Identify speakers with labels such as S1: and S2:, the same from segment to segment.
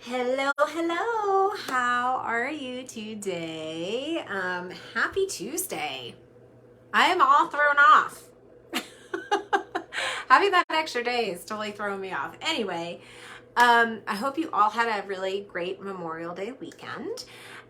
S1: Hello, hello. How are you today? Happy Tuesday. I am all thrown off. Having that extra day is totally throwing me off. Anyway, I hope you all had a really great Memorial Day weekend.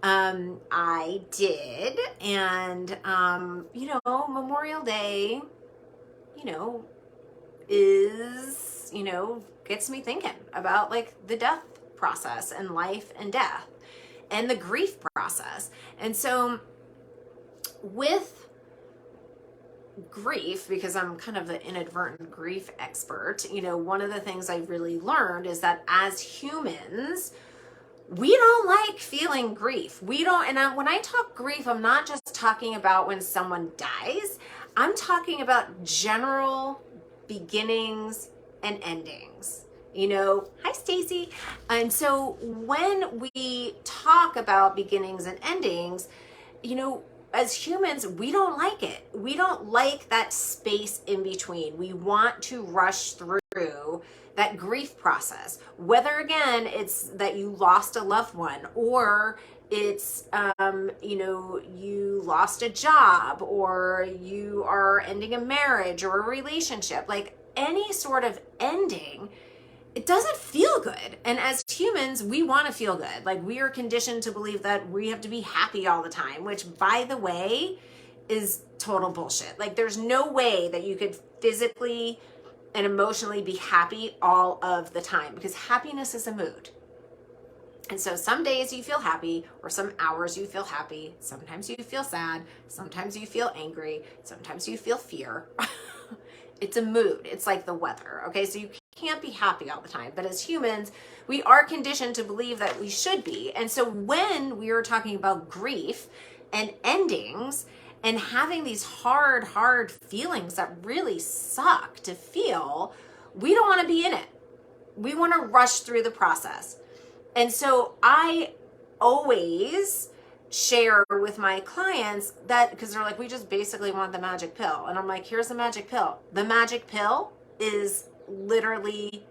S1: I did, and Memorial Day, you know, gets me thinking about like the death process and life and death and the grief process. And so with grief, because I'm kind of the inadvertent grief expert, one of the things I really learned is that as humans, we don't like feeling grief. We don't, and when I talk grief, I'm not just talking about when someone dies. I'm talking about general beginnings and endings. Hi Stacy. And so when we talk about beginnings and endings, as humans, we don't like it. We don't like that space in between. We want to rush through that grief process, whether again it's that you lost a loved one, or it's you lost a job, or you are ending a marriage or a relationship. Like any sort of ending, it doesn't feel good. And as humans, we want to feel good. Like we are conditioned to believe that we have to be happy all the time, which by the way is total bullshit. Like there's no way that you could physically and emotionally be happy all of the time, because happiness is a mood. And so some days you feel happy, or some hours you feel happy. Sometimes you feel sad. Sometimes you feel angry. Sometimes you feel fear. It's a mood. It's like the weather. Okay. So you can't be happy all the time. But as humans, we are conditioned to believe that we should be. And so when we are talking about grief and endings, and having these hard feelings that really suck to feel, we don't want to be in it. We want to rush through the process. And so I always share with my clients that, because they're like, we just basically want the magic pill. And I'm like, here's the magic pill. The magic pill is literally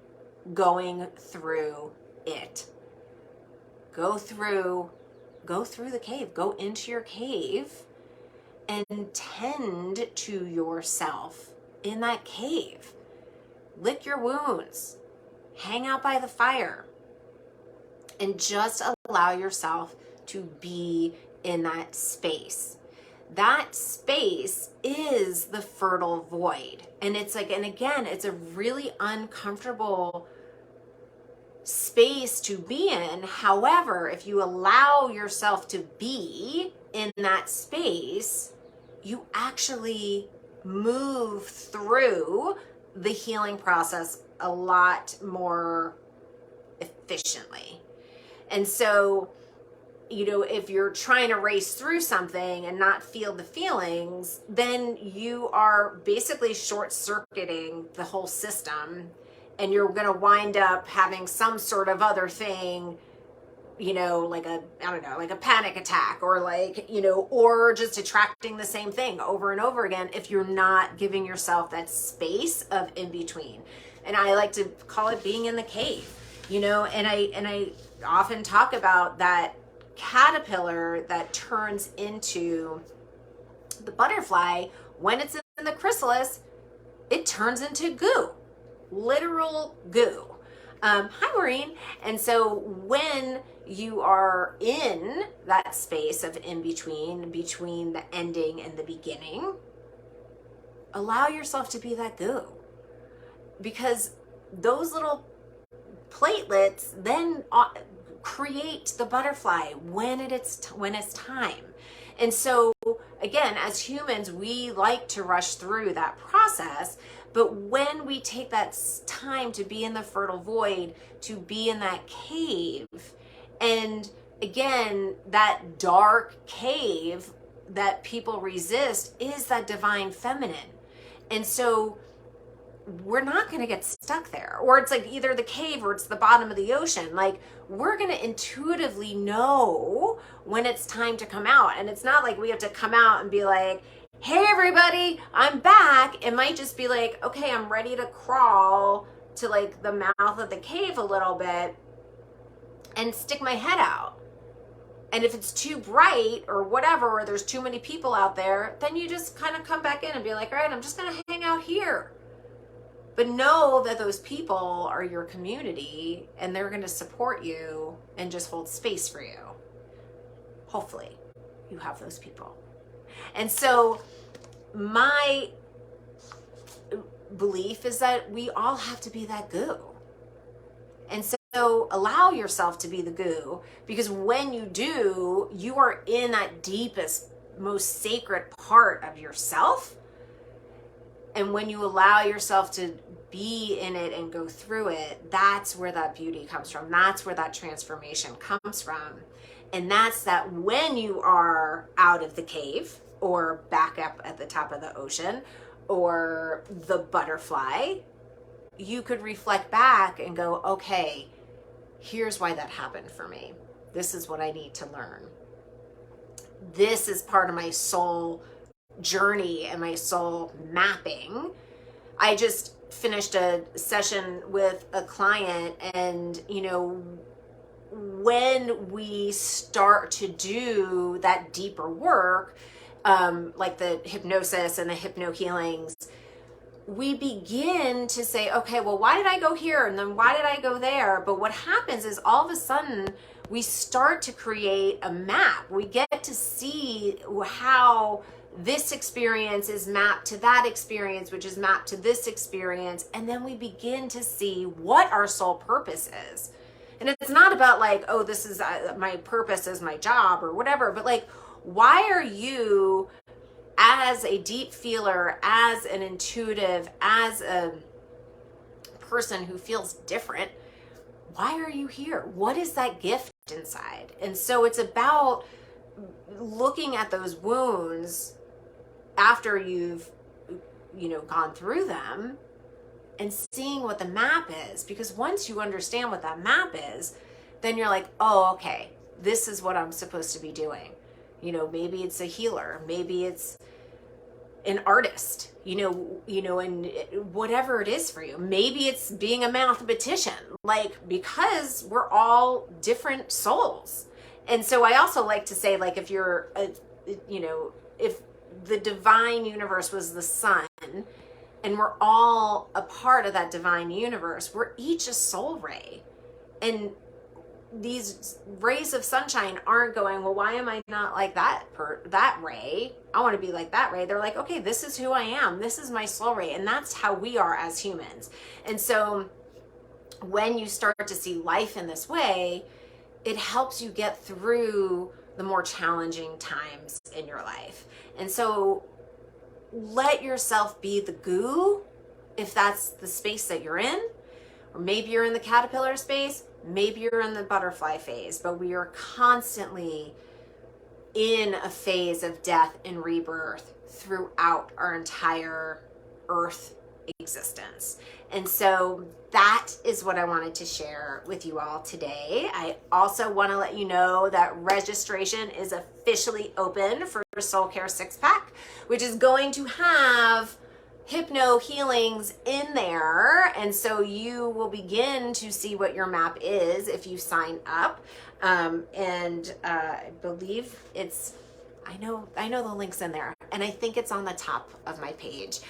S1: going through it. Go through the cave. Go into your cave and tend to yourself in that cave. Lick your wounds. Hang out by the fire. And just allow yourself to be in that space. That space is the fertile void. And it's like, and again, it's a really uncomfortable space to be in. However, if you allow yourself to be in that space, you actually move through the healing process a lot more efficiently. And so, if you're trying to race through something and not feel the feelings, then you are basically short-circuiting the whole system, and you're going to wind up having some sort of other thing, like a panic attack, or or just attracting the same thing over and over again if you're not giving yourself that space of in between. And I like to call it being in the cave, and I often talk about that caterpillar that turns into the butterfly. When it's in the chrysalis, it turns into goo, literal goo. Hi, Maureen. And so when you are in that space of in between the ending and the beginning, allow yourself to be that goo, because those little platelets then create the butterfly when it's time. And so again, as humans, we like to rush through that process, but when we take that time to be in the fertile void, to be in that cave, and again, that dark cave that people resist is that divine feminine. And so we're not going to get stuck there. Or it's like either the cave or it's the bottom of the ocean. Like we're going to intuitively know when it's time to come out. And it's not like we have to come out and be like, hey everybody, I'm back. It might just be like, okay, I'm ready to crawl to like the mouth of the cave a little bit. and stick my head out. And if it's too bright or whatever, or there's too many people out there, then you just kind of come back in and be like, all right, I'm just going to hang out here. But know that those people are your community and they're going to support you and just hold space for you. Hopefully you have those people. And so my belief is that we all have to be that goo. And so allow yourself to be the goo, because when you do, you are in that deepest, most sacred part of yourself. And when you allow yourself to be in it and go through it, that's where that beauty comes from. That's where that transformation comes from. And that's that when you are out of the cave or back up at the top of the ocean or the butterfly, you could reflect back and go, okay, here's why that happened for me. This is what I need to learn. This is part of my soul journey and my soul mapping. I just finished a session with a client, and when we start to do that deeper work, like the hypnosis and the hypno healings, we begin to say, okay, well, why did I go here? And then why did I go there? But what happens is all of a sudden we start to create a map. We get to see how this experience is mapped to that experience, which is mapped to this experience. And then we begin to see what our soul purpose is. And it's not about like, oh, this is my purpose is my job or whatever, but like, why are you, as a deep feeler, as an intuitive, as a person who feels different, why are you here? What is that gift inside? And so it's about looking at those wounds after you've, gone through them and seeing what the map is. Because once you understand what that map is, then you're like, oh, okay, this is what I'm supposed to be doing. Maybe it's a healer, maybe it's an artist, and whatever it is for you. Maybe it's being a mathematician, because we're all different souls. And so I also like to say, if you're, if the divine universe was the sun and we're all a part of that divine universe, we're each a soul ray. And these rays of sunshine aren't going, well, why am I not like that ray? I want to be like that ray. They're like, okay, this is who I am. This is my soul ray. And that's how we are as humans. And so when you start to see life in this way, it helps you get through the more challenging times in your life. And so let yourself be the goo, if that's the space that you're in, or maybe you're in the caterpillar space, maybe you're in the butterfly phase, but we are constantly in a phase of death and rebirth throughout our entire earth existence. And so that is what I wanted to share with you all today. I also want to let you know that registration is officially open for Soul Care Six Pack, which is going to have hypno healings in there. And so you will begin to see what your map is if you sign up. I believe I know the link's in there, and I think it's on the top of my page.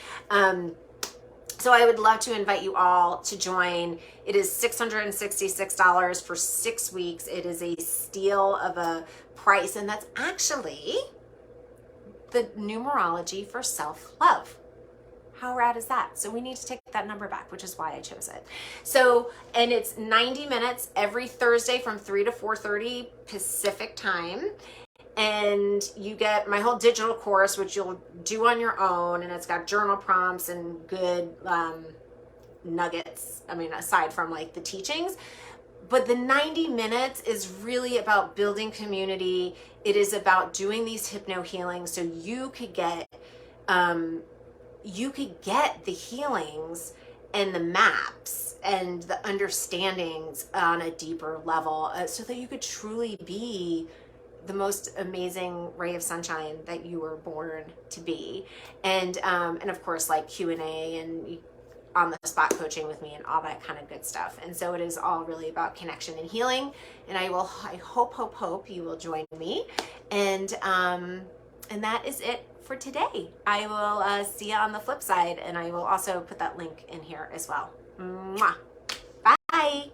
S1: So I would love to invite you all to join. It is $666 for 6 weeks. It is a steal of a price, and that's actually the numerology for self-love. How rad is that? So we need to take that number back, which is why I chose it. So, and it's 90 minutes every Thursday from 3 to 4:30 Pacific time. And you get my whole digital course, which you'll do on your own. And it's got journal prompts and good nuggets. Aside from the teachings. But the 90 minutes is really about building community. It is about doing these hypno healings so you could get the healings and the maps and the understandings on a deeper level, so that you could truly be the most amazing ray of sunshine that you were born to be. And of course, Q&A, and on the spot coaching with me and all that kind of good stuff. And so it is all really about connection and healing. And I hope you will join me. And that is it for today. I will see you on the flip side, and I will also put that link in here as well. Mwah. Bye.